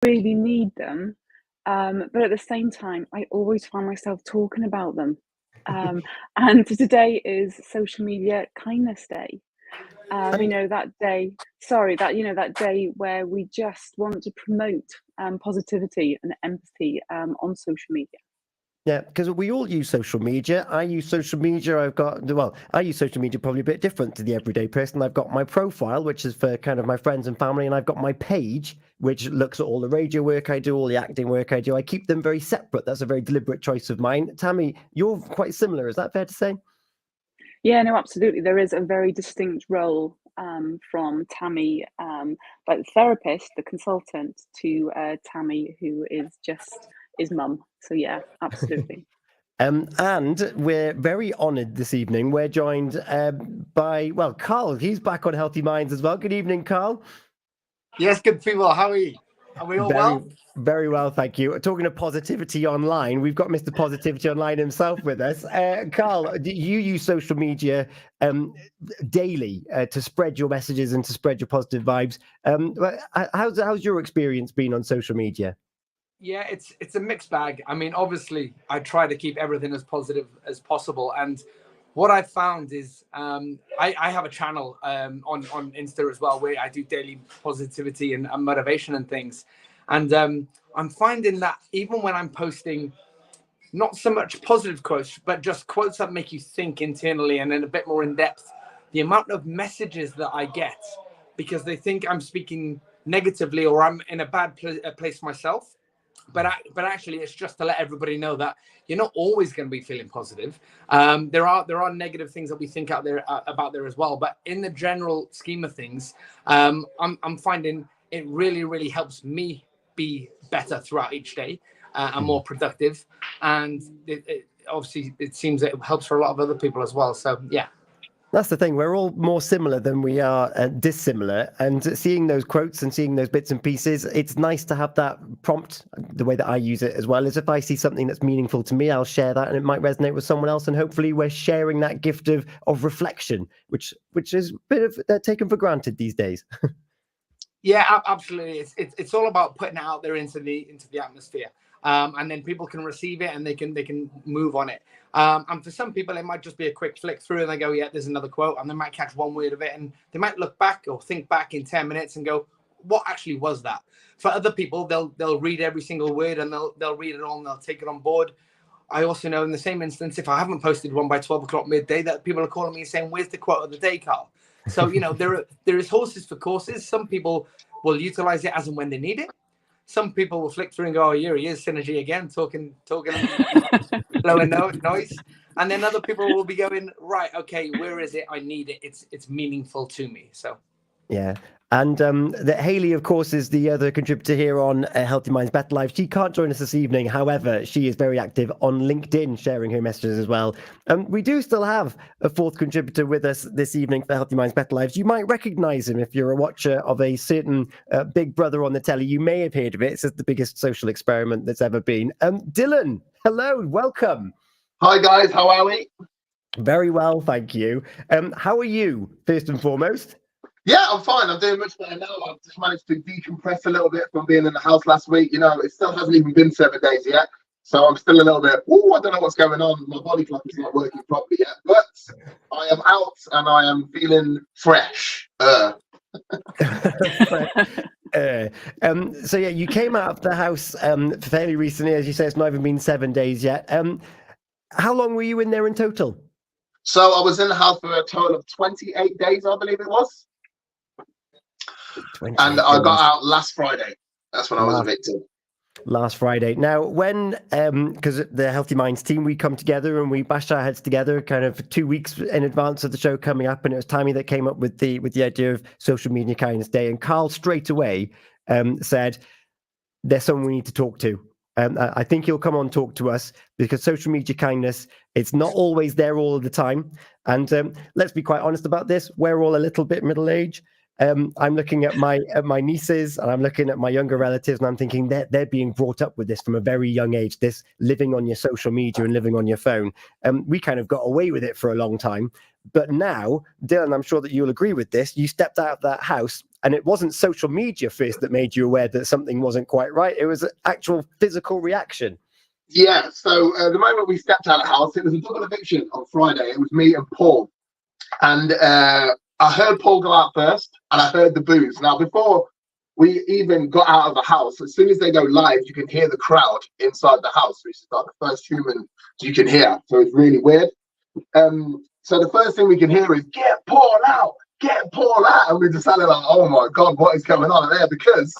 really need them. But at the same time, I always find myself talking about them. Um, and today is Social Media Kindness Day. And That day, sorry, that day where we just want to promote positivity and empathy on social media. yeah, because we all use social media. I use social media. I use social media probably a bit different to the everyday person. I've got my profile, which is for kind of my friends and family, and I've got my page, which looks at all the radio work I do, all the acting work I do. I keep them very separate. That's a very deliberate choice of mine. Tammy, you're quite similar. Is that fair to say? Yeah, no, absolutely. There is a very distinct role from Tammy, like the therapist, the consultant, to Tammy, who is just his mum. So yeah, absolutely. And we're very honoured this evening. We're joined by, well, Carl. He's back on Healthy Minds as well. Good evening, Carl. Yes, good people. How are you? Are we all well? Very well, thank you. Talking of positivity online, we've got Mr. Positivity Online himself with us. Carl, you use social media daily to spread your messages and to spread your positive vibes. How's your experience been on social media? Yeah, it's a mixed bag. I mean, obviously, I try to keep everything as positive as possible. And what I've found is I have a channel on Insta as well where I do daily positivity and motivation and things. And I'm finding that even when I'm posting not so much positive quotes, but just quotes that make you think internally and then a bit more in depth, the amount of messages that I get because they think I'm speaking negatively or I'm in a bad place myself. But actually, it's just to let everybody know that you're not always going to be feeling positive. There are negative things that we think out there about there as well. But in the general scheme of things, I'm finding it really helps me be better throughout each day and more productive. And obviously, it seems that it helps for a lot of other people as well. So yeah. That's the thing. We're all more similar than we are dissimilar. And seeing those quotes and seeing those bits and pieces, it's nice to have that prompt. The way that I use it as well is if I see something that's meaningful to me, I'll share that and it might resonate with someone else. And hopefully we're sharing that gift of reflection, which is a bit of taken for granted these days. Yeah, absolutely. It's all about putting it out there into the atmosphere. And then people can receive it and they can move on it. And for some people, it might just be a quick flick through and they go, yeah, there's another quote. And they might catch one word of it and they might look back or think back in 10 minutes and go, what actually was that? For other people, they'll read every single word and they'll read it all and they'll take it on board. I also know in the same instance, if I haven't posted one by 12 o'clock midday, that people are calling me and saying, where's the quote of the day, Carl? So, there is horses for courses. Some people will utilize it as and when they need it. Some people will flick through and go, oh, here he is, Synergy again, talking blowing noise. And then other people will be going, right, okay, where is it? I need it. It's meaningful to me. So, yeah. And Hayley, of course, is the other contributor here on Healthy Minds, Better Lives. She can't join us this evening. However, she is very active on LinkedIn, sharing her messages as well. We do still have a fourth contributor with us this evening for Healthy Minds, Better Lives. You might recognize him if you're a watcher of a certain Big Brother on the telly. You may have heard of it. It's the biggest social experiment that's ever been. Dylan, hello, welcome. Hi, guys. How are we? Very well, thank you. How are you, first and foremost? Yeah, I'm fine. I'm doing much better now. I've just managed to decompress a little bit from being in the house last week. It still hasn't even been 7 days yet. So I'm still a little bit, I don't know what's going on. My body clock is not working properly yet. But I am out and I am feeling fresh. So yeah, you came out of the house fairly recently. As you say, it's not even been 7 days yet. How long were you in there in total? So I was in the house for a total of 28 days, I believe it was. And I got out last Friday. That's when I was evicted. Last Friday. Now, when, because the Healthy Minds team, we come together and we bash our heads together kind of 2 weeks in advance of the show coming up, and it was Tammy that came up with the idea of Social Media Kindness Day, and Carl straight away said, there's someone we need to talk to. I think he'll come on and talk to us because social media kindness, it's not always there all of the time. And let's be quite honest about this. We're all a little bit middle-aged. I'm looking at my nieces and I'm looking at my younger relatives and I'm thinking they're being brought up with this from a very young age, this living on your social media and living on your phone. We kind of got away with it for a long time. But now, Dylan, I'm sure that you'll agree with this. You stepped out of that house And it wasn't social media first that made you aware that something wasn't quite right. It was an actual physical reaction. Yeah, so the moment we stepped out of the house, it was a double eviction on Friday. It was me and Paul. And I heard Paul go out first, and I heard the boos. Now, before we even got out of the house, as soon as they go live, you can hear the crowd inside the house, which is like the first human you can hear. So it's really weird. So the first thing we can hear is, get Paul out, get Paul out. And we just sounded like, oh my God, what is going on there? Because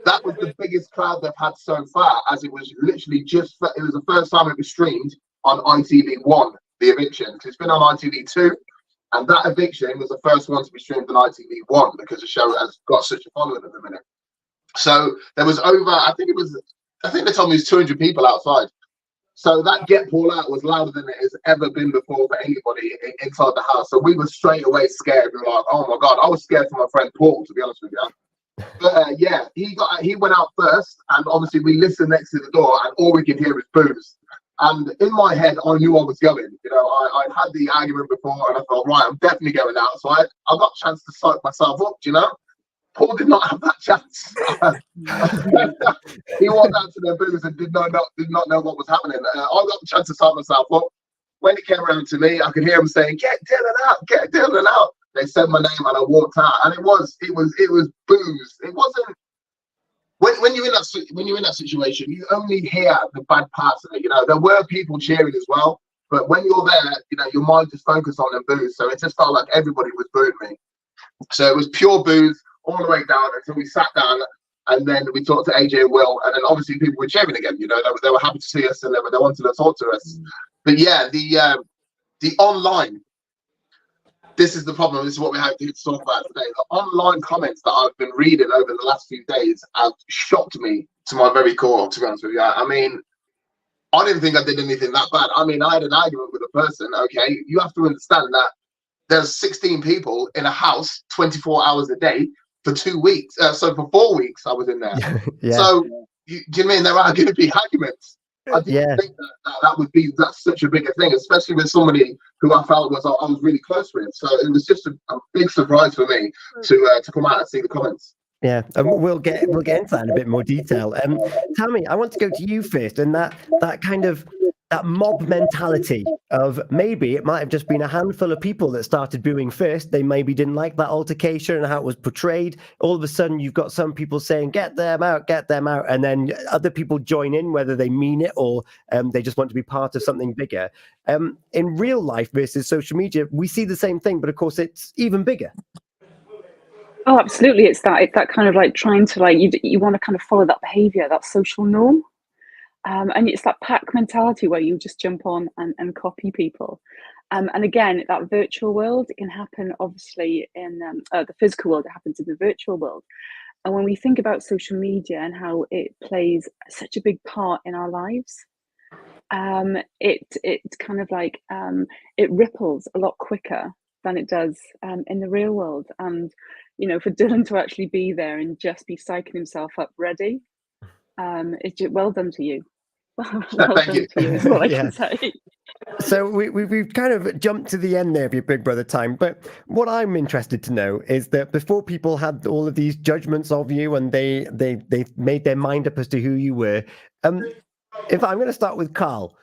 that was the biggest crowd they've had so far, as it was literally it was the first time it was streamed on ITV1, the eviction. It's been on ITV2, and that eviction was the first one to be streamed on ITV1 because the show has got such a following at the minute. So there was over, I think they told me it was 200 people outside. So that get Paul out was louder than it has ever been before for anybody inside the house. So we were straight away scared. We were like, oh my God, I was scared for my friend Paul, to be honest with you. But yeah, he went out first, and obviously we listened next to the door, and all we could hear is boos. And in my head, I knew I was going. You know, I'd had the argument before, and I thought, right, I'm definitely going out. So I got a chance to psych myself up. You know, Paul did not have that chance. He walked out to their boos and did not know what was happening. I got the chance to psych myself up. When he came around to me, I could hear him saying, "Get Dylan out! Get Dylan out!" They said my name, and I walked out, and it was boos. It wasn't when you're in that situation, you only hear the bad parts of it. You know, there were people cheering as well, but when you're there, you know, your mind just focused on the boos. So it just felt like everybody was booing me. So it was pure boos all the way down until we sat down, and then we talked to AJ and Will, and then obviously people were cheering again. You know, they were happy to see us, and they wanted to talk to us. But yeah, the online. This is the problem. This is what we have to talk about today. The online comments that I've been reading over the last few days have shocked me to my very core, to be honest with you. I mean, I didn't think I did anything that bad. I mean, I had an argument with a person, okay? You have to understand that there's 16 people in a house 24 hours a day for 2 weeks. So for 4 weeks, I was in there. Yeah. So, do you know what I mean? There are going to be arguments. I didn't think that's such a bigger thing, especially with somebody who I felt I was really close with. So it was just a big surprise for me to come out and see the comments. Yeah, and we'll get into that in a bit more detail. Tammy, I want to go to you first, and that kind of that mob mentality of maybe it might have just been a handful of people that started booing first. They maybe didn't like that altercation and how it was portrayed. All of a sudden, you've got some people saying, get them out. And then other people join in, whether they mean it or they just want to be part of something bigger. In real life versus social media, we see the same thing, but of course, it's even bigger. Oh, absolutely. It's that kind of like trying to like, you want to kind of follow that behavior, that social norm. And it's that pack mentality where you just jump on and copy people. And again, that virtual world, it can happen obviously in the physical world, it happens in the virtual world. And when we think about social media and how it plays such a big part in our lives, it kind of like, it ripples a lot quicker than it does in the real world. And, you know, for Dylan to actually be there and just be psyching himself up ready, it's just well done to you. Thank you. To you is all I can say. So we've kind of jumped to the end there of your Big Brother time, but what I'm interested to know is that before people had all of these judgments of you and they made their mind up as to who you were, if I'm going to start with Carl,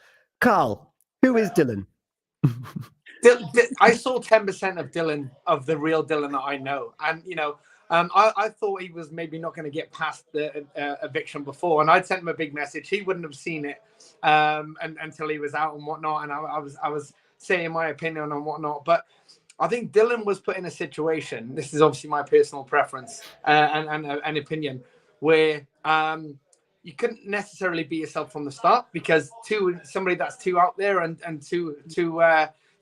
who is Dylan? I saw 10% of Dylan, of the real Dylan that I know, and you know. I thought he was maybe not going to get past the eviction before, and I'd sent him a big message. He wouldn't have seen it until he was out and whatnot, and I was saying my opinion on whatnot. But I think Dylan was put in a situation. This is obviously my personal preference and opinion, where you couldn't necessarily be yourself from the start, because somebody that's too out there and too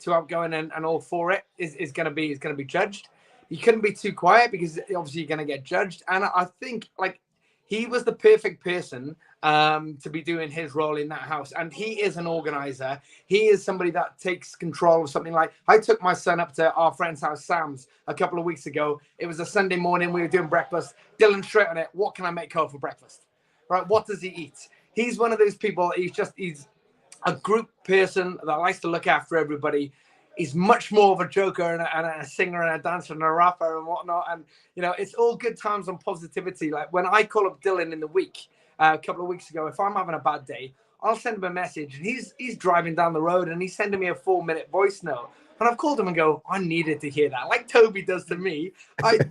outgoing and all for it is going to be judged. You couldn't be too quiet because obviously you're going to get judged. And I think like he was the perfect person to be doing his role in that house. And he is an organizer. He is somebody that takes control of something. Like I took my son up to our friend's house, Sam's, a couple of weeks ago. It was a Sunday morning. We were doing breakfast. Dylan straight on it. What can I make her for breakfast? Right? What does he eat? He's one of those people. He's a group person that likes to look after everybody. he's much more of a joker and a singer and a dancer and a rapper and whatnot. And, you know, it's all good times and positivity. Like when I call up Dylan in the week, a couple of weeks ago, if I'm having a bad day, I'll send him a message, and he's driving down the road and he's sending me a 4-minute voice note. And I've called him and go, I needed to hear that. Like Toby does to me. I do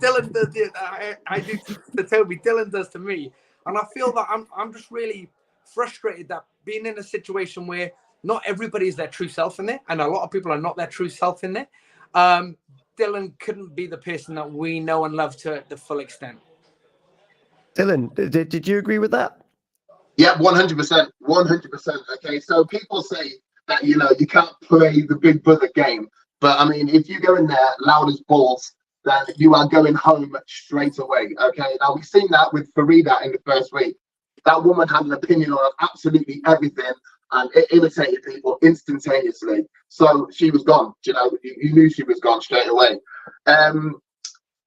to Toby, Dylan does to me. And I feel that I'm just really frustrated that being in a situation where not everybody is their true self in there, and a lot of people are not their true self in there. Dylan couldn't be the person that we know and love to the full extent. Dylan, did you agree with that? Yeah, 100%. 100%. Okay, so people say that, you know, you can't play the big brother game. But I mean, if you go in there loud as balls, then you are going home straight away. Okay, now we've seen that with Farida in the first week. That woman had an opinion on absolutely everything, and it irritated people instantaneously. So she was gone. You know, you knew she was gone straight away. I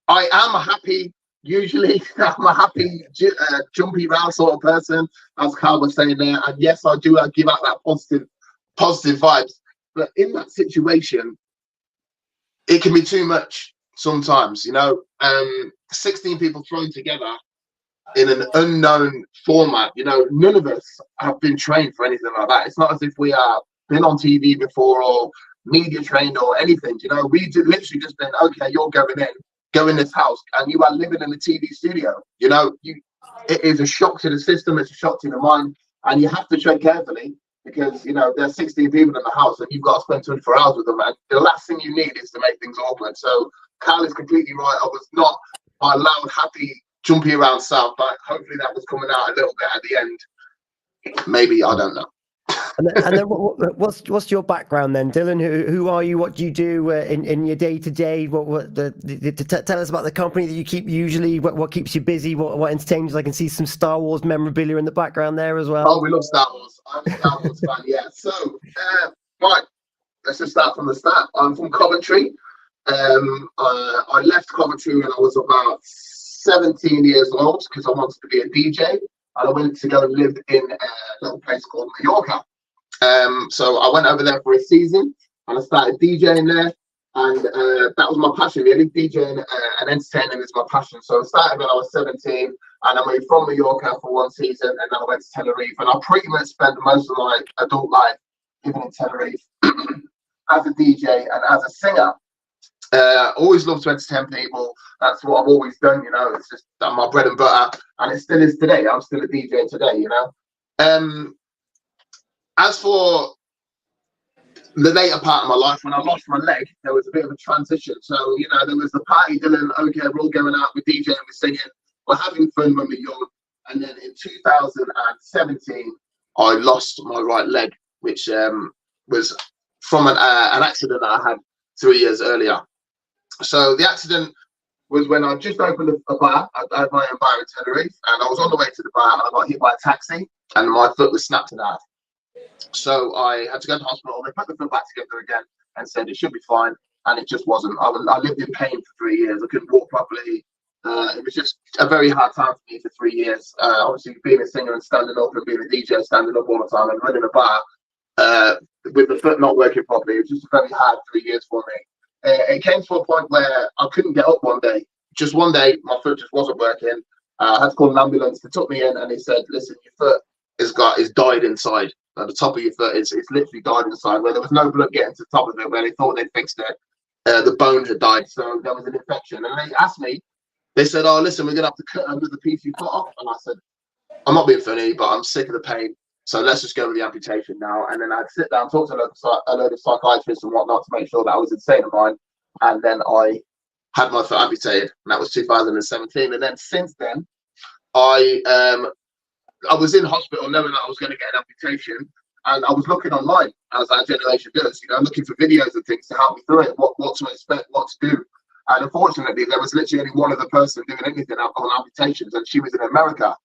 am happy. Usually, I'm a happy, jumpy round sort of person, as Carl was saying there. And yes, I do give out that positive vibes. But in that situation, it can be too much sometimes. You know, 16 people thrown together in an unknown format. You know, none of us have been trained for anything like that. It's not as if we have been on TV before or media trained or anything. You know, we literally just been, okay, you're going in. Go in this house, and you are living in a TV studio. You know, it is a shock to the system. It's a shock to the mind, and you have to tread carefully because, you know, there's 16 people in the house, and you've got to spend 24 hours with them. And the last thing you need is to make things awkward. So Carl is completely right. I was not my loud, happy, jumpy around South, but hopefully that was coming out a little bit at the end. Maybe, I don't know. And then what's your background then, Dylan? Who are you? What do you do in your day to day? Tell us about the company that you keep usually. What keeps you busy? What entertains you? I can see some Star Wars memorabilia in the background there as well. Oh, we love Star Wars. I'm a Star Wars fan. Yeah. So, right. Let's just start from the start. I'm from Coventry. I left Coventry when I was about 17 years old because I wanted to be a DJ, and I went to go and live in a little place called Mallorca. So I went over there for a season and I started DJing there, and that was my passion really. DJing and entertaining is my passion. So I started when I was 17, and I moved from Mallorca for one season, and then I went to Tenerife, and I pretty much spent most of my adult life living in Tenerife as a DJ and as a singer. Always loved to entertain people. That's what I've always done, you know. It's just my bread and butter, and it still is today. I'm still a DJ today, you know. As for the later part of my life, when I lost my leg, there was a bit of a transition. So, you know, there was the party, Dylan, okay, we're all going out, we're DJing, we're singing, we're having fun when we're young. And then in 2017, I lost my right leg, which was from an accident that I had 3 years earlier. So the accident was when I just opened a bar. I had my own bar in Tenerife, and I was on the way to the bar, and I got hit by a taxi, and my foot was snapped in half. So I had to go to hospital. They put the foot back together again and said it should be fine, and it just wasn't. I lived in pain for 3 years. I couldn't walk properly. It was just a very hard time for me for 3 years. Obviously, being a singer and standing up and being a DJ, standing up all the time and running a bar with the foot not working properly, it was just a very hard 3 years for me. It came to a point where I couldn't get up one day. Just one day, my foot just wasn't working. I had to call an ambulance. They took me in, and he said, "Listen, your foot is died inside. At the top of your foot, it's literally died inside. Where there was no blood getting to the top of it, where they thought they'd fixed it. The bone had died, so there was an infection." And they asked me. They said, "Oh, listen, we're gonna have to cut another piece you cut off." And I said, "I'm not being funny, but I'm sick of the pain. So let's just go with the amputation now." And then I'd sit down, talk to a load of psychiatrists and whatnot to make sure that I was insane of mine. And then I had my foot amputated, and that was 2017. And then since then, I was in hospital knowing that I was going to get an amputation, and I was looking online, as our generation does, you know, looking for videos and things to help me through it, what to expect, what to do. And unfortunately, there was literally only one other person doing anything on amputations, and she was in America,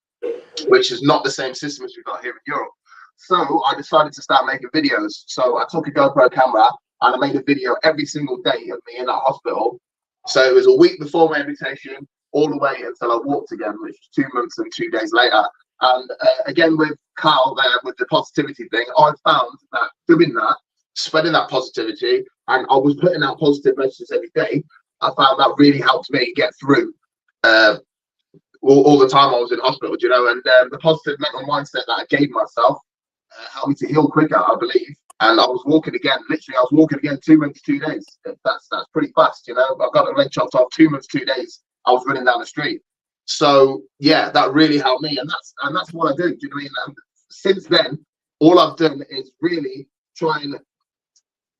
which is not the same system as we've got here in Europe. So I decided to start making videos. So I took a GoPro camera and I made a video every single day of me in that hospital. So it was a week before my amputation, all the way until I walked again, which was 2 months and 2 days later. And again, with Carl there, with the positivity thing, I found that doing that spreading that positivity, and I was putting out positive messages every day. I found that really helped me get through all the time I was in hospital, you know, and the positive mental mindset that I gave myself helped me to heal quicker, I believe. And I was walking again, literally, I was walking again 2 months, 2 days. That's pretty fast, you know. I got a leg chopped off 2 months, 2 days. I was running down the street. So yeah, that really helped me, and that's what I do. Do you know what I mean? And since then, all I've done is really try and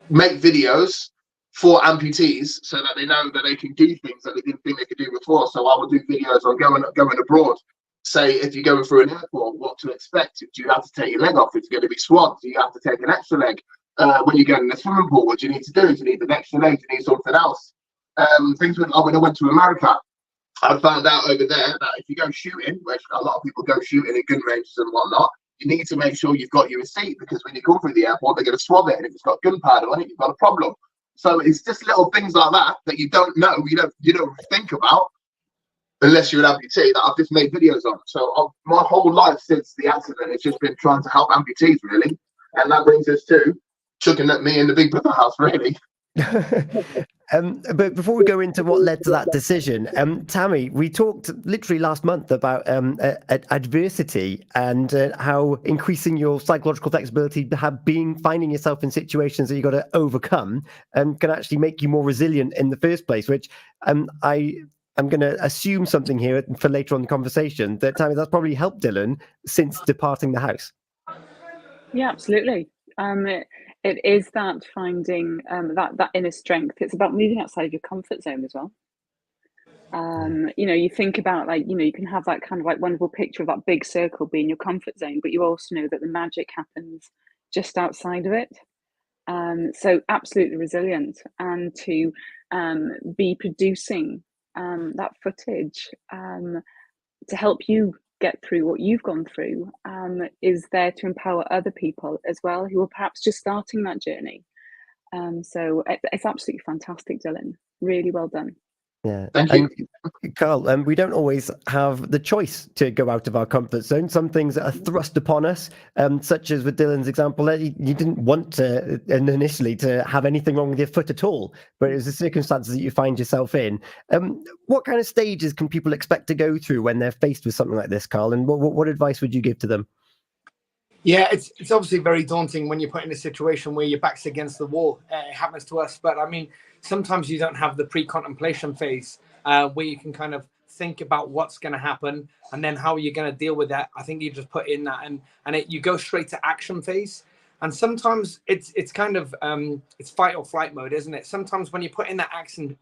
make videos for amputees so that they know that they can do things that they didn't think they could do before. So I will do videos on going abroad. Say if you're going through an airport, what to expect. Do you have to take your leg off? It's going to be swabbed. Do you have to take an extra leg? When you go in the swimming pool, what do you need to do? Do you need an extra leg? Do you need something else? Things when I went to America, I found out over there that if you go shooting, which a lot of people go shooting in gun ranges and whatnot, you need to make sure you've got your receipt, because when you come through the airport, they're going to swab it, and if it's got gunpowder on it, you've got a problem. So it's just little things like that that you don't know, you don't think about unless you're an amputee, that I've just made videos on. So my whole life since the accident, it's just been trying to help amputees, really, and that brings us to chucking at me in the Big Brother house, really. But before we go into what led to that decision, Tammy, we talked literally last month about adversity and how increasing your psychological flexibility, finding yourself in situations that you've got to overcome, can actually make you more resilient in the first place, which I'm going to assume something here for later on in the conversation, that Tammy, that's probably helped Dylan since departing the house. Yeah, absolutely. It is that finding that inner strength. It's about moving outside of your comfort zone as well. You know, you think about, like, you know, you can have that kind of like wonderful picture of that big circle being your comfort zone, but you also know that the magic happens just outside of it. So absolutely resilient, and to be producing that footage to help you get through what you've gone through is there to empower other people as well who are perhaps just starting that journey. So it's absolutely fantastic, Dylan. Really well done. Yeah, Thank you. And Carl, we don't always have the choice to go out of our comfort zone. Some things are thrust upon us, such as with Dylan's example, you didn't want to initially to have anything wrong with your foot at all, but it was the circumstances that you find yourself in. What kind of stages can people expect to go through when they're faced with something like this, Carl? And what advice would you give to them? Yeah, it's obviously very daunting when you're put in a situation where your back's against the wall. It happens to us, but I mean, sometimes you don't have the pre-contemplation phase where you can kind of think about what's going to happen and then how you're going to deal with that. I think you just put in that and you go straight to action phase. And sometimes it's kind of it's fight or flight mode, isn't it? Sometimes when you put in that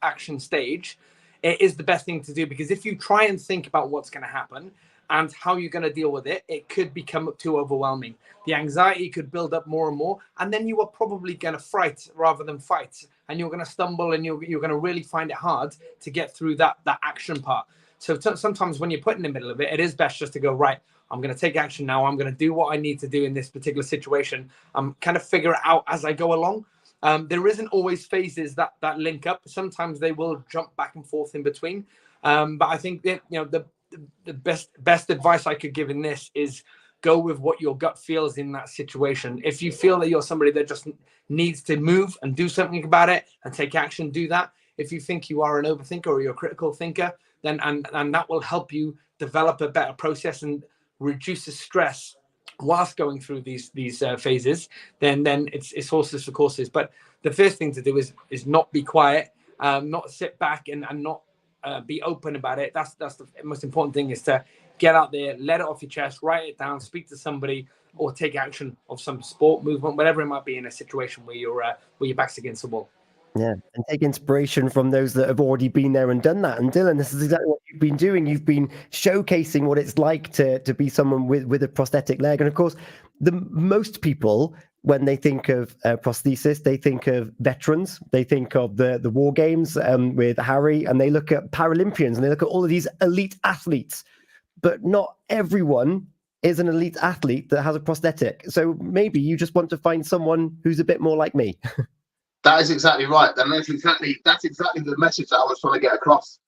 action stage, it is the best thing to do, because if you try and think about what's going to happen and how you're going to deal with it, it could become too overwhelming. The anxiety could build up more and more, and then you are probably going to fright rather than fight, and you're going to stumble, and you're going to really find it hard to get through that action part. So sometimes when you're put in the middle of it, it is best just to go, right, I'm going to take action now. I'm going to do what I need to do in this particular situation. I'm kind of figure it out as I go along. There isn't always phases that link up. Sometimes they will jump back and forth in between. But I think that, you know, the best advice I could give in this is go with what your gut feels in that situation. If you feel that you're somebody that just needs to move and do something about it and take action, do that. If you think you are an overthinker or you're a critical thinker, then and that will help you develop a better process and reduce the stress whilst going through these phases. Then it's horses for courses. But the first thing to do is not be quiet, not sit back and not be open about it. That's the most important thing, is to get out there, let it off your chest, write it down, speak to somebody, or take action of some sport, movement, whatever it might be in a situation where your back's against the wall. Yeah, and take inspiration from those that have already been there and done that. And Dylan, this is exactly what you've been doing. You've been showcasing what it's like to be someone with a prosthetic leg. And of course, most people, when they think of prosthesis, they think of veterans. They think of the war games with Harry, and they look at Paralympians, and they look at all of these elite athletes. But not everyone is an elite athlete that has a prosthetic. So maybe you just want to find someone who's a bit more like me. That is exactly right. And that's exactly the message that I was trying to get across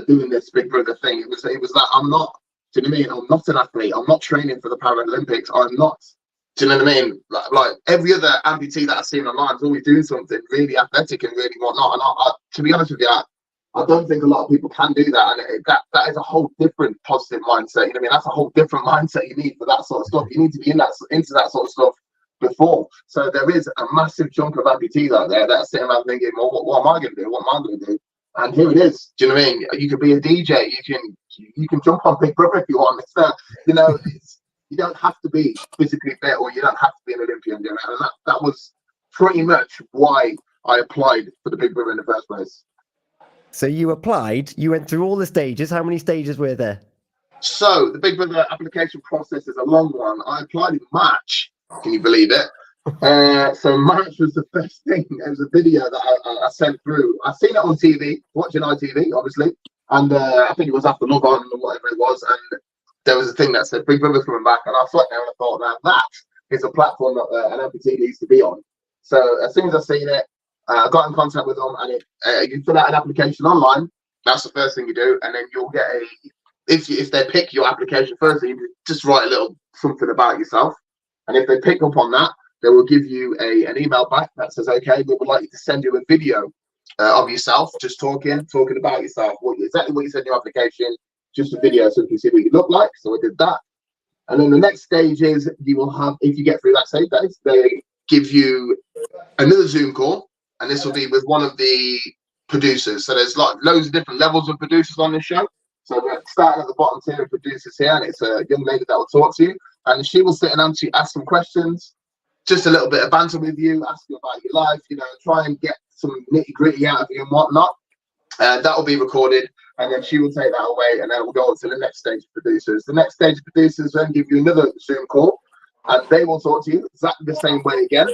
doing this Big Brother thing. It was that I'm not, do you know what I mean? I'm not an athlete. I'm not training for the Paralympics. I'm not Do you know what I mean? Like every other amputee that I've seen online is always doing something really athletic and really whatnot. And to be honest with you, I don't think a lot of people can do that. And that is a whole different positive mindset. You know what I mean? That's a whole different mindset you need for that sort of stuff. You need to be into that sort of stuff before. So there is a massive chunk of amputees out there that are sitting around thinking, well, what am I going to do? What am I going to do? And here it is. Do you know what I mean? You could be a DJ. You can jump on Big Brother if you want. You know, you don't have to be physically fit, or you don't have to be an Olympian. You know? And that was pretty much why I applied for the Big Brother in the first place. So you applied, you went through all the stages. How many stages were there? So the Big Brother application process is a long one. I applied in March. Can you believe it? So March was the first thing. It was a video that I sent through. I seen it on TV, watching ITV, obviously. And I think it was after Love On or whatever it was. And there was a thing that said Big Brother's coming back. And I sat there and I thought, now that is a platform that an amputee needs to be on. So as soon as I seen it, I got in contact with them, and you fill out an application online. That's the first thing you do, and then you'll get if they pick your application first, you just write a little something about yourself, and if they pick up on that, they will give you an email back that says, okay, we would like you to send you a video of yourself, just talking about yourself, exactly what you said in your application, just a video so you can see what you look like. So I did that, and then the next stage is you will have, if you get through that stage, they give you another Zoom call. And this will be with one of the producers. So there's like loads of different levels of producers on this show. So we're starting at the bottom tier of producers here, and it's a young lady that will talk to you, and she will sit and ask some questions, just a little bit of banter with you, ask you about your life, you know, try and get some nitty gritty out of you and whatnot. That will be recorded, and then she will take that away, and then we'll go on to the next stage of producers. The next stage of producers then give you another Zoom call, and they will talk to you exactly the same way again.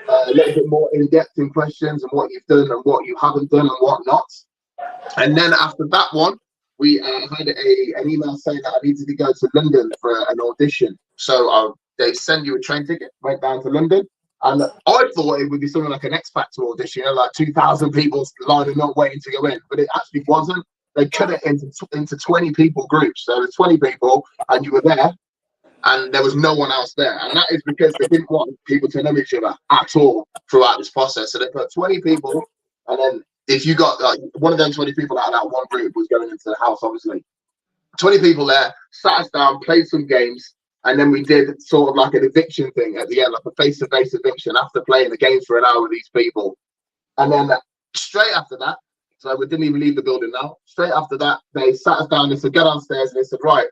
A little bit more in-depth in questions and what you've done and what you haven't done and what not. And then after that one, we had an email saying that I needed to go to London for an audition. So they send you a train ticket, went down to London. And I thought it would be something like an X Factor audition, you know, like 2,000 people lining up waiting to go in. But it actually wasn't. They cut it into 20 people groups. So there's 20 people, and you were there, and there was no one else there. And that is because they didn't want people to know each other at all throughout this process. So they put 20 people, and then if you got like one of them 20 people out of that one group was going into the house, obviously. 20 people there, sat us down, played some games, and then we did sort of like an eviction thing at the end, like a face-to-face eviction after playing the games for an hour with these people. And then straight after that, so we didn't even leave the building now, straight after that, they sat us down, they said, get downstairs, and they said, right,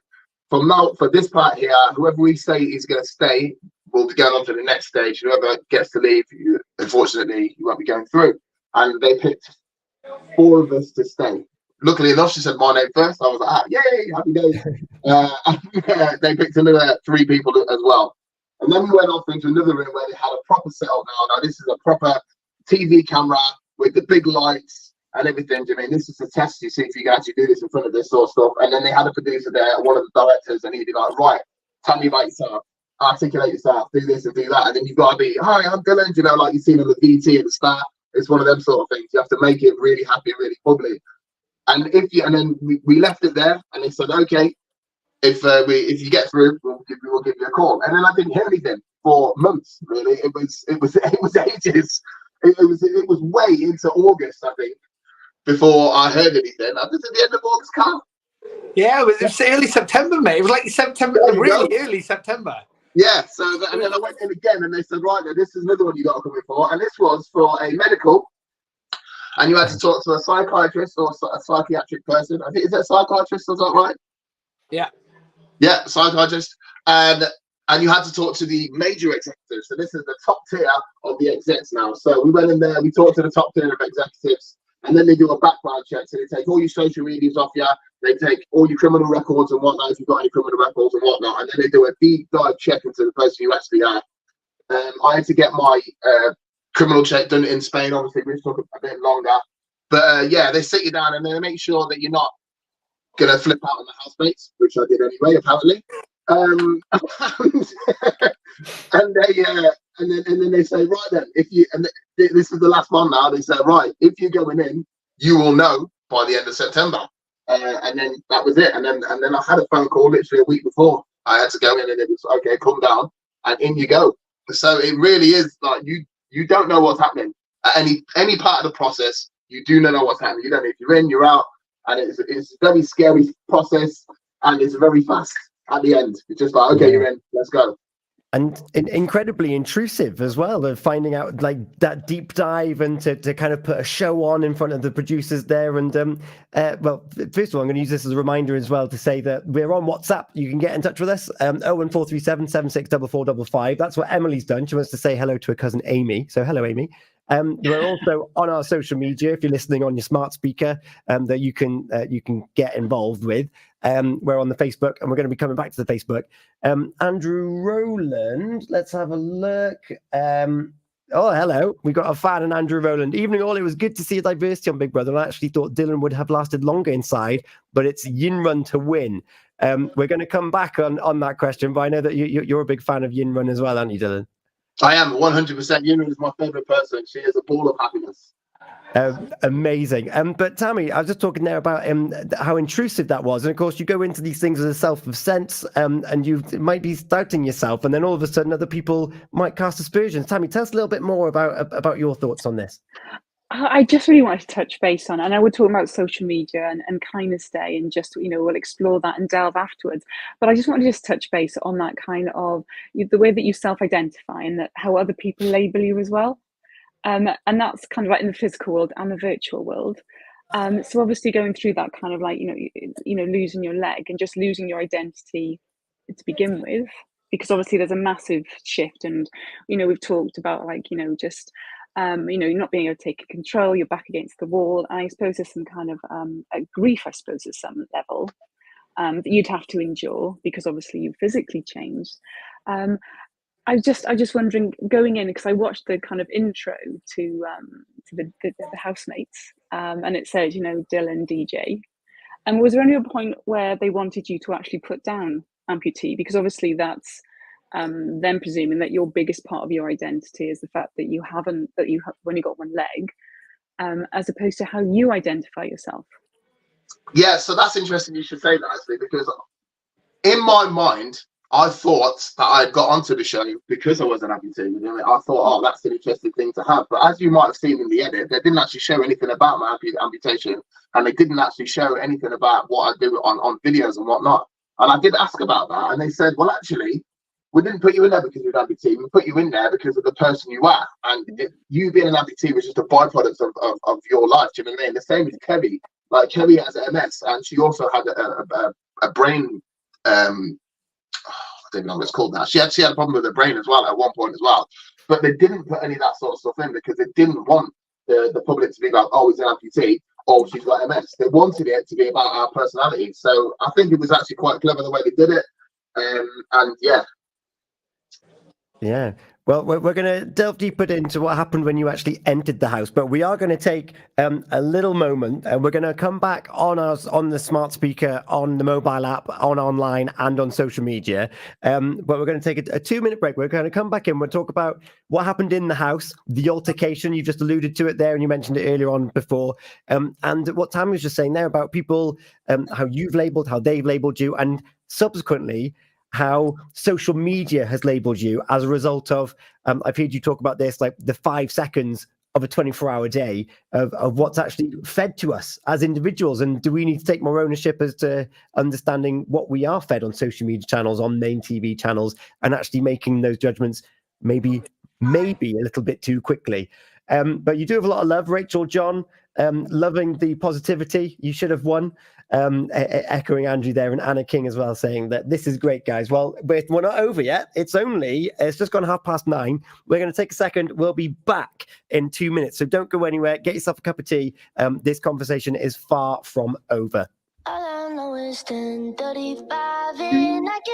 from now, for this part here, whoever we say is going to stay will be going on to the next stage. Whoever gets to leave, unfortunately, you won't be going through. And they picked 4 of us to stay. Luckily enough, she said my name first. I was like, yay, happy days. They picked another 3 people as well. And then we went off into another room where they had a proper setup now. Now, this is a proper TV camera with the big lights and everything. I mean, this is a test to see if you can actually do this in front of this sort of stuff. And then they had a producer there, one of the directors, and he'd be like, right, tell me about yourself, articulate yourself, do this and do that. And then you've got to be, hi, I'm Dylan, you know, like you've seen on the VT at the start. It's one of them sort of things. You have to make it really happy, really bubbly. And and then we left it there, and they said, okay, if you get through, we'll give you a call. And then I didn't hear anything for months, really. It was ages. It was way into August, I think, before I heard anything. I was at the end of August, Carl. Yeah, it was early September, mate. It was like September, really early September. Yeah, and then I went in again, and they said, right, this is another one you got to come in for. And this was for a medical, and you had to talk to a psychiatrist or a psychiatric person. I think, is that a psychiatrist, is that right? Yeah. Yeah, psychiatrist. And you had to talk to the major executives. So this is the top tier of the execs now. So we went in there, we talked to the top tier of executives, and then they do a background check. So they take all your social medias off you, they take all your criminal records and whatnot, if you've got any criminal records and whatnot, and then they do a deep dive check into the person you actually are. I had to get my criminal check done in Spain, obviously, which took a bit longer. But yeah, they sit you down and they make sure that you're not going to flip out on the housemates, which I did anyway, apparently. And then they say, right then, this is the last one now. They say, right, if you're going in, you will know by the end of September. And then that was it. And then I had a phone call literally a week before. I had to go in, and it was okay, come down, and in you go. So it really is like you don't know what's happening at any part of the process. You do not know what's happening. You don't know if you're in, you're out, and it's a very scary process, and it's very fast at the end. It's just like, okay, you're in, let's go. And incredibly intrusive as well, of finding out like that deep dive and to kind of put a show on in front of the producers there. And well, first of all, I'm going to use this as a reminder as well to say that we're on WhatsApp. You can get in touch with us, 01437 764455. That's what Emily's done. She wants to say hello to her cousin Amy. So hello, Amy. We're also on our social media. If you're listening on your smart speaker, that you can get involved with. We're on the Facebook, and we're going to be coming back to the Facebook. Andrew Rowland, let's have a look. Oh, hello. We got a fan in Andrew Rowland. Evening all. It was good to see a diversity on Big Brother. I actually thought Dylan would have lasted longer inside, but it's Yin Run to win. We're going to come back on that question, but I know that you're a big fan of Yin Run as well, aren't you, Dylan? I am 100%. Yin Run is my favorite person. She is a ball of happiness. Amazing. But Tammy, I was just talking there about how intrusive that was. And of course, you go into these things with a self of sense, and you might be doubting yourself. And then all of a sudden, other people might cast aspersions. Tammy, tell us a little bit more about your thoughts on this. I just really wanted to touch base on, and I would talk about social media and Kindness Day, and just, we'll explore that and delve afterwards. But I just wanted to just touch base on that kind of the way that you self-identify and that how other people label you as well. And that's kind of like in the physical world and the virtual world. So obviously going through that kind of like, losing your leg and just losing your identity to begin with, because obviously there's a massive shift. And, we've talked about like, just, you're not being able to take control, you're back against the wall. And I suppose there's some kind of grief, I suppose, at some level that you'd have to endure because obviously you physically changed. I just wondering going in, because I watched the kind of intro to the housemates, and it says, Dylan, DJ. And was there any point where they wanted you to actually put down amputee? Because obviously that's them presuming that your biggest part of your identity is the fact that you have only got one leg, as opposed to how you identify yourself. Yeah, so that's interesting you should say that, actually, because in my mind, I thought that I had got onto the show because I was an amputee. I thought, oh, that's an interesting thing to have. But as you might have seen in the edit, they didn't actually show anything about my amputation, and they didn't actually show anything about what I do on videos and whatnot. And I did ask about that, and they said, well, actually, we didn't put you in there because you're an amputee. We put you in there because of the person you are. And you being an amputee was just a byproduct of your life. Do you know what I mean? The same with Kerry. Like, Kerry has MS, and she also had a brain... I don't know what it's called now. She had a problem with her brain as well at one point as well. But they didn't put any of that sort of stuff in because they didn't want the public to be like, oh, he's an amputee, or she's got MS. They wanted it to be about our personality. So I think it was actually quite clever the way they did it. And yeah. Yeah. Well, we're going to delve deeper into what happened when you actually entered the house, but we are going to take a little moment, and we're going to come back on the smart speaker, on the mobile app, online, and on social media. But we're going to take a 2-minute break. We're going to come back in. We'll talk about what happened in the house, the altercation. You just alluded to it there, and you mentioned it earlier on before. And what Tammy was just saying there about people, how you've labelled, how they've labelled you, and subsequently how social media has labeled you as a result of, I've heard you talk about this, like the 5 seconds of a 24-hour day of what's actually fed to us as individuals. And do we need to take more ownership as to understanding what we are fed on social media channels, on main TV channels, and actually making those judgments maybe a little bit too quickly. But you do have a lot of love, Rachel, John, loving the positivity. You should have won. Echoing Andrew there, and Anna King as well, saying that this is great, guys. Well, we're not over yet. It's just gone 9:30. We're going to take a second. We'll be back in 2 minutes. So don't go anywhere. Get yourself a cup of tea. This conversation is far from over. All I know is 10:35 and I get